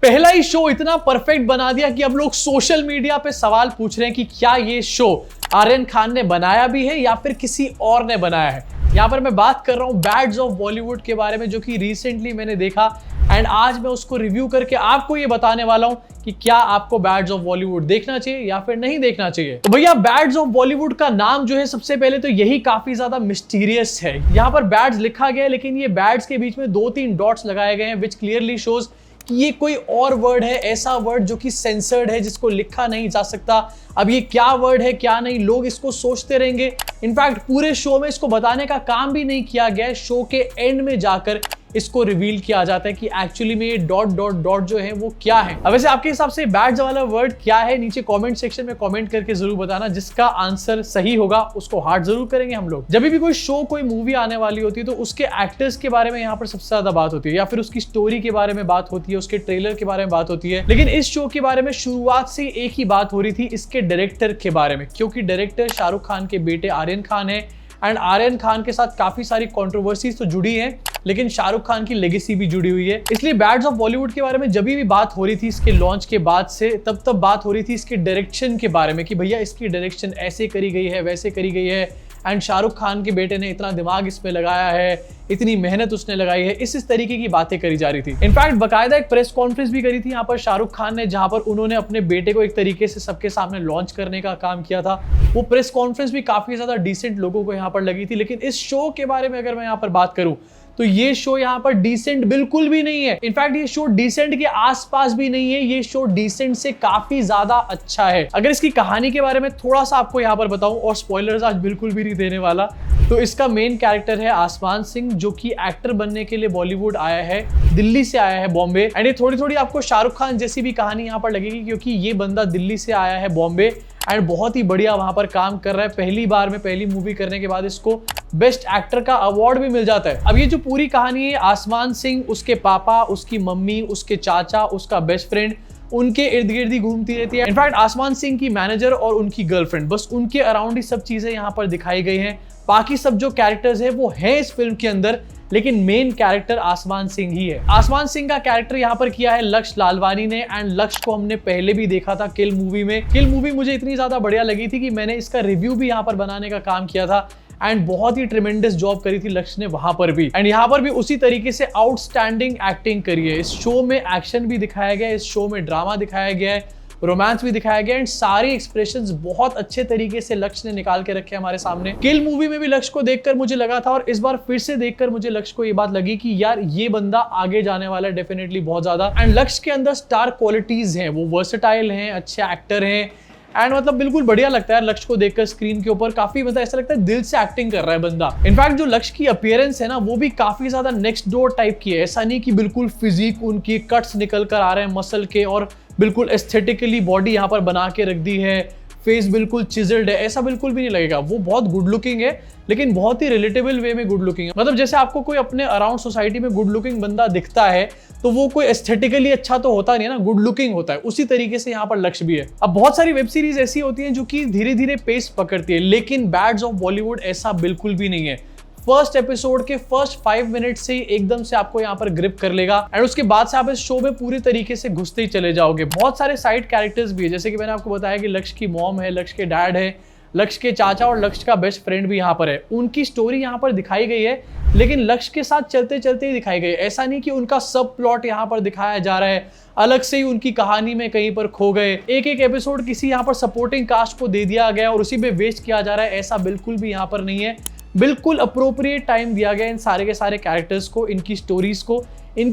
पहला ही शो इतना परफेक्ट बना दिया कि अब लोग सोशल मीडिया पे सवाल पूछ रहे हैं कि क्या ये शो आर्यन खान ने बनाया भी है या फिर किसी और ने बनाया है। यहाँ पर मैं बात कर रहा हूँ बैड्स ऑफ बॉलीवुड के बारे में, जो कि रिसेंटली मैंने देखा एंड आज मैं उसको रिव्यू करके आपको ये बताने वाला हूँ कि क्या आपको बैड्स ऑफ बॉलीवुड देखना चाहिए या फिर नहीं देखना चाहिए। तो भैया बैड्स ऑफ बॉलीवुड का नाम जो है सबसे पहले तो यही काफी ज्यादा मिस्टीरियस है। यहाँ पर बैड्स लिखा गया है लेकिन ये बैड्स के बीच में 2-3 डॉट्स लगाए गए हैं विच क्लियरली शोज कि ये कोई और वर्ड है, ऐसा वर्ड जो कि सेंसर्ड है, जिसको लिखा नहीं जा सकता। अब ये क्या वर्ड है क्या नहीं, लोग इसको सोचते रहेंगे। इनफैक्ट पूरे शो में इसको बताने का काम भी नहीं किया गया है। शो के एंड में जाकर इसको रिवील किया जाता है कि एक्चुअली में ये डॉट डॉट डॉट जो है वो क्या है। अब वैसे आपके हिसाब से बैड्स वाला वर्ड क्या है, नीचे कमेंट सेक्शन में कमेंट करके जरूर बताना। जिसका आंसर सही होगा उसको हार्ट जरूर करेंगे हम लोग। जब भी कोई शो कोई मूवी आने वाली होती है तो उसके एक्टर्स के बारे में यहाँ पर सबसे ज्यादा बात होती है, या फिर उसकी स्टोरी के बारे में बात होती है, उसके ट्रेलर के बारे में बात होती है। लेकिन इस शो के बारे में शुरुआत से एक ही बात हो रही थी, इसके डायरेक्टर के बारे में, क्योंकि डायरेक्टर शाहरुख खान के बेटे आर्यन खान है एंड आर्यन खान के साथ काफी सारी कंट्रोवर्सीज तो जुड़ी हैं, लेकिन शाहरुख खान की लेगेसी भी जुड़ी हुई है। इसलिए बैड्स ऑफ बॉलीवुड के बारे में जब भी बात हो रही थी इसके लॉन्च के बाद से, तब बात हो रही थी इसके डायरेक्शन के बारे में कि भैया इसकी डायरेक्शन ऐसे करी गई है, वैसे करी गई है एंड शाहरुख खान के बेटे ने इतना दिमाग इसमें लगाया है, इतनी मेहनत उसने लगाई है, इस तरीके की बातें करी जा रही थी। इनफैक्ट बकायदा एक प्रेस कॉन्फ्रेंस भी करी थी यहाँ पर शाहरुख खान ने, जहां पर उन्होंने अपने बेटे को एक तरीके से सबके सामने लॉन्च करने का काम किया था। वो प्रेस कॉन्फ्रेंस भी काफी ज्यादा डिसेंट लोगों को यहाँ पर लगी थी। लेकिन इस शो के बारे में अगर मैं यहाँ पर बात करूं तो ये शो यहाँ पर डिसेंट बिल्कुल भी नहीं है। इनफैक्ट ये शो डिसेंट के आसपास भी नहीं है, ये शो डिसेंट से काफी ज्यादा अच्छा है। अगर इसकी कहानी के बारे में थोड़ा सा आपको यहाँ पर बताऊं, और स्पॉयलर्स आज बिल्कुल भी नहीं देने वाला, तो इसका मेन कैरेक्टर है आसमान सिंह, जो कि एक्टर बनने के लिए बॉलीवुड आया है, दिल्ली से आया है बॉम्बे। एंड ये थोड़ी थोड़ी आपको शाहरुख खान जैसी भी कहानी यहाँ पर लगेगी, क्योंकि ये बंदा दिल्ली से आया है बॉम्बे एंड बहुत ही बढ़िया वहां पर काम कर रहा है। पहली बार में पहली मूवी करने के बाद इसको बेस्ट एक्टर का अवार्ड भी मिल जाता है। अब ये जो पूरी कहानी है, आसमान सिंह, उसके पापा, उसकी मम्मी, उसके चाचा, उसका बेस्ट फ्रेंड, उनके इर्द गिर्द ही घूमती रहती है। इनफैक्ट आसमान सिंह की मैनेजर और उनकी गर्लफ्रेंड, बस उनके अराउंड ही सब चीजें यहाँ पर दिखाई गई हैं। बाकी सब जो कैरेक्टर्स है वो है इस फिल्म के अंदर, लेकिन मेन कैरेक्टर आसमान सिंह ही है। आसमान सिंह का कैरेक्टर यहाँ पर किया है लक्ष्य लालवानी ने एंड लक्ष्य को हमने पहले भी देखा था किल मूवी में। किल मूवी मुझे इतनी ज्यादा बढ़िया लगी थी कि मैंने इसका रिव्यू भी यहाँ पर बनाने का काम किया था एंड बहुत ही ट्रिमेंडस जॉब करी थी लक्ष्य ने वहां पर भी। एंड यहाँ पर भी उसी तरीके से आउटस्टैंडिंग एक्टिंग करी है। इस शो में एक्शन भी दिखाया गया है, इस शो में ड्रामा दिखाया गया है, रोमांस भी दिखाया गया एंड सारे एक्सप्रेशंस बहुत अच्छे तरीके से लक्ष्य ने निकाल के रखे हमारे सामने। किल मूवी में भी लक्ष्य को देखकर मुझे लगा था, और इस बार फिर से देखकर मुझे लक्ष्य को ये बात लगी कि यार ये बंदा आगे जाने वाला है डेफिनेटली बहुत ज्यादा। एंड लक्ष्य के अंदर स्टार क्वालिटीज हैं, वो वर्सेटाइल हैं, अच्छे एक्टर हैं एंड मतलब बिल्कुल बढ़िया लगता है लक्ष्य को देखकर स्क्रीन के ऊपर। काफी मतलब ऐसा लगता है दिल से एक्टिंग कर रहा है बंदा। इनफैक्ट जो लक्ष्य की अपीयरेंस है ना, वो भी काफी ज्यादा नेक्स्ट डोर टाइप की है। ऐसा नहीं कि बिल्कुल फिजिक उनकी कट्स निकल कर आ रहे हैं मसल के और बिल्कुल एस्थेटिकली बॉडी यहाँ पर बना के रख दी है, फेस बिल्कुल चिजल्ड है, ऐसा बिल्कुल भी नहीं लगेगा। वो बहुत गुड लुकिंग है, लेकिन बहुत ही रिलेटेबल वे में गुड लुकिंग है। मतलब जैसे आपको कोई अपने अराउंड सोसाइटी में गुड लुकिंग बंदा दिखता है तो वो कोई एस्थेटिकली अच्छा तो होता नहीं है ना, गुड लुकिंग होता है। उसी तरीके से यहाँ पर लक्ष्य भी है। अब बहुत सारी वेब सीरीज ऐसी होती हैं जो कि धीरे धीरे पेस पकड़ती है, लेकिन बैड्स ऑफ बॉलीवुड ऐसा बिल्कुल भी नहीं है। फर्स्ट एपिसोड के फर्स्ट 5 मिनट से ही एकदम से आपको यहाँ पर ग्रिप कर लेगा एंड उसके बाद से आप इस शो में पूरी तरीके से घुसते ही चले जाओगे। बहुत सारे साइड कैरेक्टर्स भी है, जैसे कि मैंने आपको बताया कि लक्ष्य की मॉम है, लक्ष्य के डैड है, लक्ष्य के चाचा और लक्ष्य का बेस्ट फ्रेंड भी यहाँ पर है। उनकी स्टोरी यहाँ पर दिखाई गई है, लेकिन लक्ष्य के साथ चलते चलते ही दिखाई गई। ऐसा नहीं कि उनका सब प्लॉट यहाँ पर दिखाया जा रहा है, अलग से ही उनकी कहानी में कहीं पर खो गए। एक एक एपिसोड किसी यहाँ पर सपोर्टिंग कास्ट को दे दिया गया और उसी में वेस्ट किया जा रहा है, ऐसा बिल्कुल भी यहाँ पर नहीं है। बिल्कुल अप्रोप्रिएट टाइम दिया गया इन सारे के सारे कैरेक्टर्स को, इनकी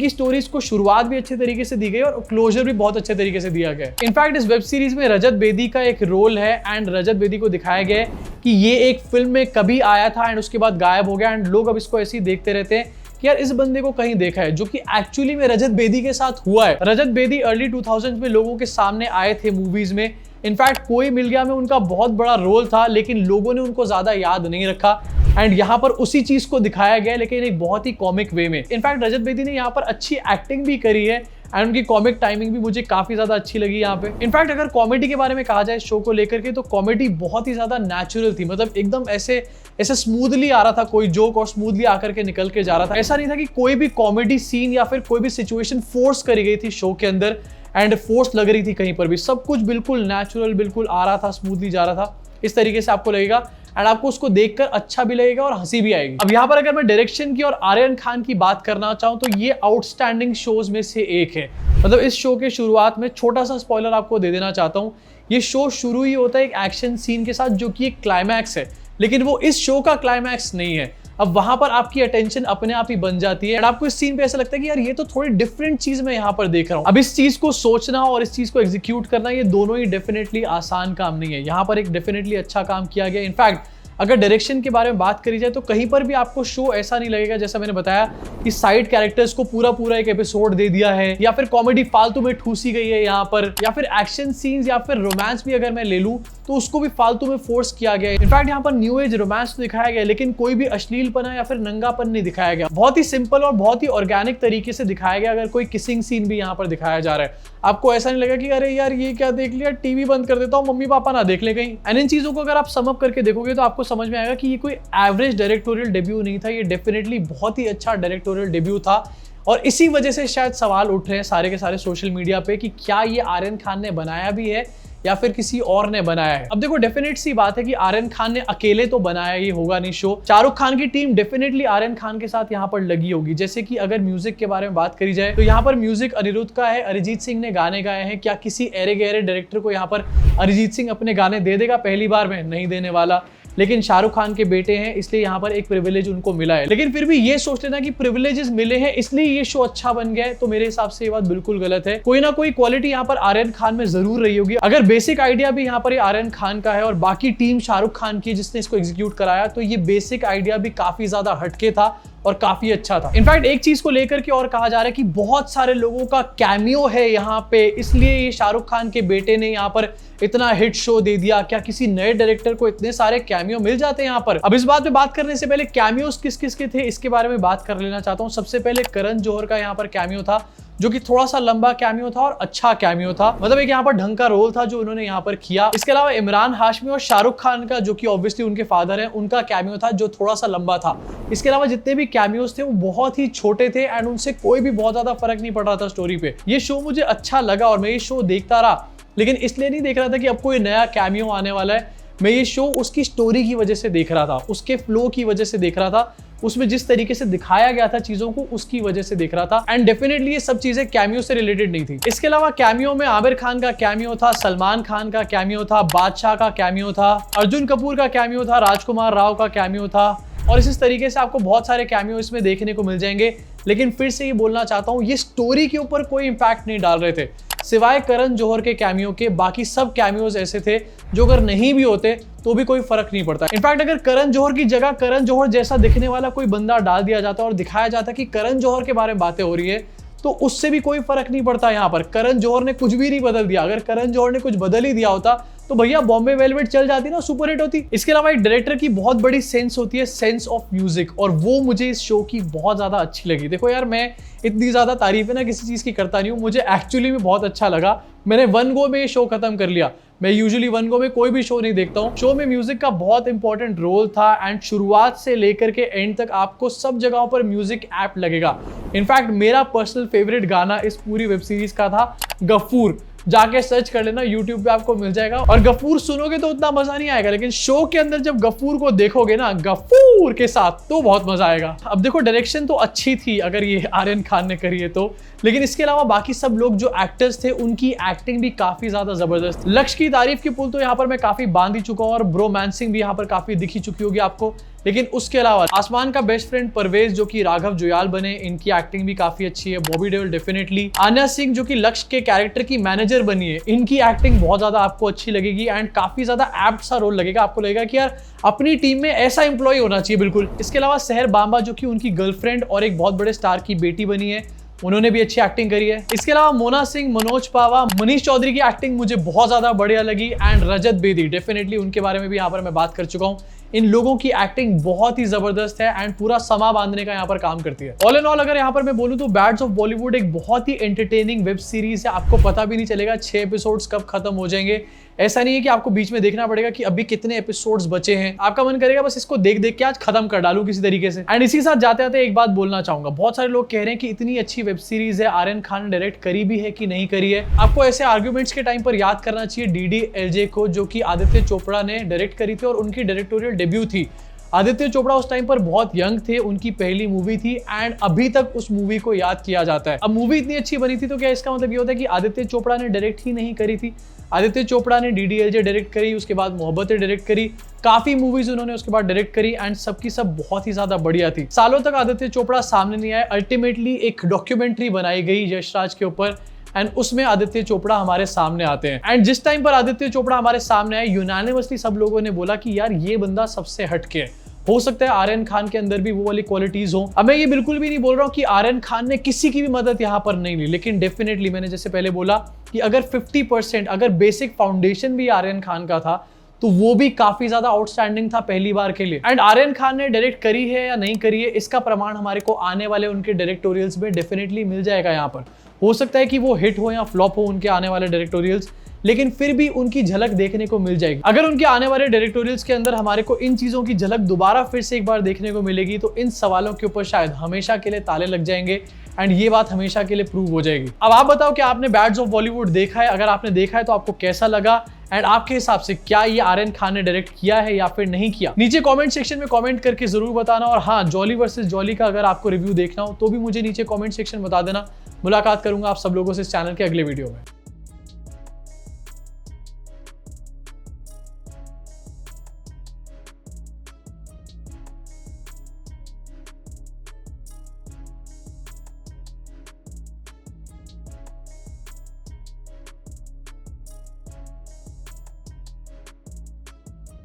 स्टोरीज को शुरुआत भी अच्छे तरीके से दी गई और क्लोजर भी बहुत अच्छे तरीके से दिया गया। इनफैक्ट इस वेब सीरीज में रजत बेदी का एक रोल है एंड रजत बेदी को दिखाया गया है कि ये एक फिल्म में कभी आया था एंड उसके बाद गायब हो गया एंड लोग अब इसको ऐसे ही देखते रहते हैं कि यार इस बंदे को कहीं देखा है, जो कि एक्चुअली में रजत बेदी के साथ हुआ है। रजत बेदी अर्ली 2000s में लोगों के सामने आए थे मूवीज में। इनफैक्ट कोई मिल गया में उनका बहुत बड़ा रोल था, लेकिन लोगों ने उनको ज्यादा याद नहीं रखा एंड यहाँ पर उसी चीज को दिखाया गया, लेकिन एक बहुत ही कॉमिक वे में। इनफैक्ट रजत बेदी ने यहाँ पर अच्छी एक्टिंग भी करी है एंड उनकी कॉमिक टाइमिंग भी मुझे काफी ज्यादा अच्छी लगी यहाँ पे। इनफैक्ट अगर कॉमेडी के बारे में कहा जाए शो को लेकर के, तो कॉमेडी बहुत ही ज्यादा नेचुरल थी, मतलब एकदम ऐसे स्मूथली आ रहा था कोई जोक और स्मूथली आकर के निकल के जा रहा था। ऐसा नहीं था कि कोई भी कॉमेडी सीन या फिर कोई भी सिचुएशन फोर्स करी गई थी शो के अंदर एंड फोर्स लग रही थी कहीं पर भी। सब कुछ बिल्कुल नेचुरल, बिल्कुल आ रहा था, स्मूथली जा रहा था। इस तरीके से आपको लगेगा एंड आपको उसको देखकर अच्छा भी लगेगा और हंसी भी आएगी। अब यहाँ पर अगर मैं डायरेक्शन की और आर्यन खान की बात करना चाहूँ तो ये आउटस्टैंडिंग शोज में से एक है। मतलब इस शो के शुरुआत में छोटा सा स्पॉइलर आपको दे देना चाहता हूँ। ये शो शुरू ही होता है एक एक्शन सीन के साथ जो कि एक क्लाइमैक्स है, लेकिन वो इस शो का क्लाइमैक्स नहीं है। अब वहां पर आपकी अटेंशन अपने आप ही बन जाती है और आपको इस सीन पे ऐसा लगता है कि यार ये तो थोड़ी डिफरेंट चीज मैं यहाँ पर देख रहा हूँ। अब इस चीज को सोचना और इस चीज को एग्जीक्यूट करना, ये दोनों ही डेफिनेटली आसान काम नहीं है। यहाँ पर एक डेफिनेटली अच्छा काम किया गया। इनफैक्ट अगर डायरेक्शन के बारे में बात करी जाए तो कहीं पर भी आपको शो ऐसा नहीं लगेगा जैसा मैंने बताया कि साइड कैरेक्टर्स को पूरा एक एपिसोड दे दिया है, या फिर कॉमेडी फालतू में ठूसी गई है यहाँ पर, या फिर एक्शन सीन्स या फिर रोमांस भी अगर मैं ले लूं तो उसको भी फालतू में फोर्स किया गया है। इनफैक्ट यहाँ पर न्यू एज रोमांस तो दिखाया गया, लेकिन कोई भी अश्लीलपना या फिर नंगापन नहीं दिखाया गया। बहुत ही सिंपल और बहुत ही ऑर्गेनिक तरीके से दिखाया गया। अगर कोई किसिंग सीन भी यहाँ पर दिखाया जा रहा है, आपको ऐसा नहीं लगेगा कि अरे यार ये क्या देख लिया, टीवी बंद कर देता हूँ, मम्मी पापा ना देख ले कहीं। एंड इन चीजों को अगर आप सम अप करके देखोगे तो आपको समझ में आएगा कि ये कोई एवरेज डायरेक्टोरियल डेब्यू नहीं था, ये डेफिनेटली बहुत ही अच्छा डायरेक्टोरियल डेब्यू था। और इसी वजह से शायद सवाल उठ रहे हैं सारे के सारे सोशल मीडिया पे कि क्या ये आर्यन खान ने बनाया भी है या फिर किसी और ने बनाया है। अब देखो डेफिनेट सी बात है कि आर्यन खान ने अकेले तो बनाया ही होगा नहीं शो। शाहरुख खान की टीम डेफिनेटली आर्यन खान के साथ यहाँ पर लगी होगी। जैसे कि अगर म्यूजिक के बारे में बात करी जाए तो यहाँ पर म्यूजिक अनिरुद्ध का है, अरिजीत सिंह ने गाने गाए हैं। क्या किसी ऐरे गहरे डायरेक्टर को यहाँ पर अरिजीत सिंह अपने गाने दे देगा पहली बार में? नहीं देने वाला। लेकिन शाहरुख खान के बेटे हैं इसलिए यहाँ पर एक प्रिविलेज उनको मिला है। लेकिन फिर भी ये सोच लेना कि प्रिविलेजेस मिले हैं इसलिए ये शो अच्छा बन गया है, तो मेरे हिसाब से ये बात बिल्कुल गलत है। कोई ना कोई क्वालिटी यहाँ पर आर्यन खान में जरूर रही होगी। अगर बेसिक आइडिया भी यहाँ पर आर्यन खान का है और बाकी टीम शाहरुख खान की जिसने इसको एग्जीक्यूट कराया, तो ये बेसिक आइडिया भी काफी ज्यादा हटके था और काफी अच्छा था। इनफैक्ट एक चीज को लेकर के और कहा जा रहा है कि बहुत सारे लोगों का कैमियो है यहाँ पे, इसलिए ये शाहरुख खान के बेटे ने यहाँ पर इतना हिट शो दे दिया। क्या किसी नए डायरेक्टर को इतने सारे कैमियो मिल जाते हैं यहाँ पर? अब इस बात पे बात करने से पहले कैमियोस किस किस के थे इसके बारे में बात कर लेना चाहता हूँ। सबसे पहले करण जौहर का यहाँ पर कैमियो था, जो कि थोड़ा सा लंबा कैमियो था और अच्छा कैमियो था। मतलब एक यहाँ पर ढंग का रोल था जो उन्होंने यहाँ पर किया। इसके अलावा इमरान हाशमी और शाहरुख खान का, जो कि ऑब्वियसली उनके फादर हैं, उनका कैमियो था जो थोड़ा सा लंबा था। इसके अलावा जितने भी कैमियोस थे वो बहुत ही छोटे थे एंड उनसे कोई भी बहुत ज्यादा फर्क नहीं पड़ रहा था स्टोरी पे। ये शो मुझे अच्छा लगा और मैं ये शो देखता रहा, लेकिन इसलिए नहीं देख रहा था कि अब कोई नया कैमियो आने वाला है। मैं ये शो उसकी स्टोरी की वजह से देख रहा था, उसके फ्लो की वजह से देख रहा था, उसमें जिस तरीके से दिखाया गया था चीजों को उसकी वजह से देख रहा था। एंड डेफिनेटली ये सब चीजें कैमियो से रिलेटेड नहीं थी। इसके अलावा कैमियो में आमिर खान का कैमियो था, सलमान खान का कैमियो था, बादशाह का कैमियो था, अर्जुन कपूर का कैमियो था, राजकुमार राव का कैमियो था, और इस तरीके से आपको बहुत सारे कैमियो इसमें देखने को मिल जाएंगे। लेकिन फिर से ये बोलना चाहता हूँ, ये स्टोरी के ऊपर कोई इंपैक्ट नहीं डाल रहे थे। सिवाय करण जौहर के कैमियो के बाकी सब कैमियोज ऐसे थे जो अगर नहीं भी होते तो भी कोई फर्क नहीं पड़ता। इनफैक्ट अगर करण जौहर की जगह करण जौहर जैसा दिखने वाला कोई बंदा डाल दिया जाता और दिखाया जाता कि करण जौहर के बारे में बातें हो रही है, तो उससे भी कोई फर्क नहीं पड़ता। यहाँ पर करण जौहर ने कुछ भी नहीं बदल दिया। अगर करण जौहर ने कुछ बदल ही दिया होता तो भैया बॉम्बे वेलवेट चल जाती ना, सुपर हिट होती। इसके अलावा एक डायरेक्टर की बहुत बड़ी सेंस होती है, सेंस ऑफ म्यूजिक, और वो मुझे इस शो की बहुत ज्यादा अच्छी लगी। देखो यार, मैं इतनी ज्यादा तारीफ है ना किसी चीज की करता नहीं हूँ, मुझे एक्चुअली में बहुत अच्छा लगा। मैंने वन गो में ये शो खत्म कर लिया। मैं यूजुअली वन गो में कोई भी शो नहीं देखता हूँ। शो में म्यूजिक का बहुत इंपॉर्टेंट रोल था एंड शुरुआत से लेकर के एंड तक आपको सब जगहों पर म्यूजिक ऐप लगेगा। इनफैक्ट मेरा पर्सनल फेवरेट गाना इस पूरी वेब सीरीज का था गफूर। जाके सर्च कर लेना, यूट्यूब पे आपको मिल जाएगा। और गफूर सुनोगे तो उतना मजा नहीं आएगा, लेकिन शो के अंदर जब गफूर को देखोगे ना गफूर के साथ, तो बहुत मजा आएगा। अब देखो, डायरेक्शन तो अच्छी थी अगर ये आर्यन खान ने करी है तो, लेकिन इसके अलावा बाकी सब लोग जो एक्टर्स थे उनकी एक्टिंग भी काफी ज्यादा जबरदस्त। लक्ष्य की तारीफ की पुल तो यहाँ पर मैं काफी बांध ही चुका हूँ और ब्रोमांसिंग भी यहाँ पर काफी दिखी चुकी होगी आपको। लेकिन उसके अलावा आसमान का बेस्ट फ्रेंड परवेज, जो कि राघव जुयाल बने, इनकी एक्टिंग भी काफी अच्छी है। बॉबी देओल डेफिनेटली। आन्या सिंह जो कि लक्ष्य के कैरेक्टर की मैनेजर बनी है, इनकी एक्टिंग बहुत ज्यादा आपको अच्छी लगेगी एंड काफी ज्यादा एप्ट सा रोल लगेगा। आपको लगेगा कि यार अपनी टीम में ऐसा एम्प्लॉय होना चाहिए बिल्कुल। इसके अलावा सहर बांबा जो कि उनकी गर्लफ्रेंड और एक बहुत बड़े स्टार की बेटी बनी है, उन्होंने भी अच्छी एक्टिंग करी है। इसके अलावा मोना सिंह, मनोज पावा, मनीष चौधरी की एक्टिंग मुझे बहुत ज्यादा बढ़िया लगी एंड रजत बेदी डेफिनेटली, उनके बारे में भी यहाँ पर मैं बात कर चुका हूँ। इन लोगों की एक्टिंग बहुत ही जबरदस्त है एंड पूरा समा बांधने का यहाँ पर काम करती है। ऑल इन ऑल अगर यहाँ पर मैं बोलूँ तो बैड्स ऑफ बॉलीवुड एक बहुत ही एंटरटेनिंग वेब सीरीज है। आपको पता भी नहीं चलेगा 6 एपिसोड्स कब खत्म हो जाएंगे। ऐसा नहीं है कि आपको बीच में देखना पड़ेगा कि अभी कितने एपिसोड्स बचे हैं। आपका मन करेगा बस इसको देख देख के आज खत्म कर डालूं किसी तरीके से। एंड इसी साथ जाते जाते एक बात बोलना चाहूंगा, बहुत सारे लोग कह रहे हैं कि इतनी अच्छी वेब सीरीज है, आर्यन खान ने डायरेक्ट करी भी है कि नहीं करी है। आपको ऐसे आर्ग्यूमेंट्स के टाइम पर याद करना चाहिए DDLJ को, जो कि आदित्य चोपड़ा ने डायरेक्ट करी थी और उनकी डायरेक्टोरियल डेब्यू थी। आदित्य चोपड़ा उस टाइम पर बहुत यंग थे, उनकी पहली मूवी थी एंड अभी तक उस मूवी को याद किया जाता है। अब मूवी इतनी अच्छी बनी थी तो क्या इसका मतलब ये होता है कि आदित्य चोपड़ा ने डायरेक्ट ही नहीं करी थी? आदित्य चोपड़ा ने DDLJ डायरेक्ट करी, उसके बाद मोहब्बतें डायरेक्ट करी, काफी मूवीज उन्होंने उसके बाद डायरेक्ट करी एंड सबकी सब बहुत ही ज्यादा बढ़िया थी। सालों तक आदित्य चोपड़ा सामने नहीं आए। अल्टीमेटली एक डॉक्यूमेंट्री बनाई गई यशराज के ऊपर एंड उसमें आदित्य चोपड़ा हमारे सामने आते हैं। एंड जिस टाइम पर आदित्य चोपड़ा हमारे सामने आए, यूनानिमसली सब लोगों ने बोला कि यार ये बंदा सबसे हटके है। हो सकता है आर्यन खान के अंदर भी वो वाली क्वालिटीज हो। अब मैं ये बिल्कुल भी नहीं बोल रहा हूँ कि आर्यन खान ने किसी की भी मदद यहाँ पर नहीं ली, लेकिन डेफिनेटली मैंने जैसे पहले बोला कि अगर 50% अगर बेसिक फाउंडेशन भी आर्यन खान का था तो वो भी काफी ज्यादा आउटस्टैंडिंग था पहली बार के लिए। एंड आर्यन खान ने डायरेक्ट करी है या नहीं करी है, इसका प्रमाण हमारे को आने वाले उनके डायरेक्टोरियल्स में डेफिनेटली मिल जाएगा। यहाँ पर हो सकता है कि वो हिट हो या फ्लॉप हो उनके आने वाले डायरेक्टोरियल्स, लेकिन फिर भी उनकी झलक देखने को मिल जाएगी। अगर उनके आने वाले डायरेक्टोरियल्स के अंदर हमारे को इन चीजों की झलक दोबारा फिर से एक बार देखने को मिलेगी तो इन सवालों के ऊपर शायद हमेशा के लिए ताले लग जाएंगे एंड ये बात हमेशा के लिए प्रूव हो जाएगी। अब आप बताओ कि आपने बैड्स ऑफ बॉलीवुड देखा है? अगर आपने देखा है तो आपको कैसा लगा एंड आपके हिसाब से क्या ये आर्यन खान ने डायरेक्ट किया है या फिर नहीं किया? नीचे कमेंट सेक्शन में कमेंट करके जरूर बताना। और हाँ, जॉली वर्सेस जॉली का अगर आपको रिव्यू देखना हो तो भी मुझे नीचे कमेंट सेक्शन बता देना। मुलाकात करूंगा आप सब लोगों से इस चैनल के अगले वीडियो में।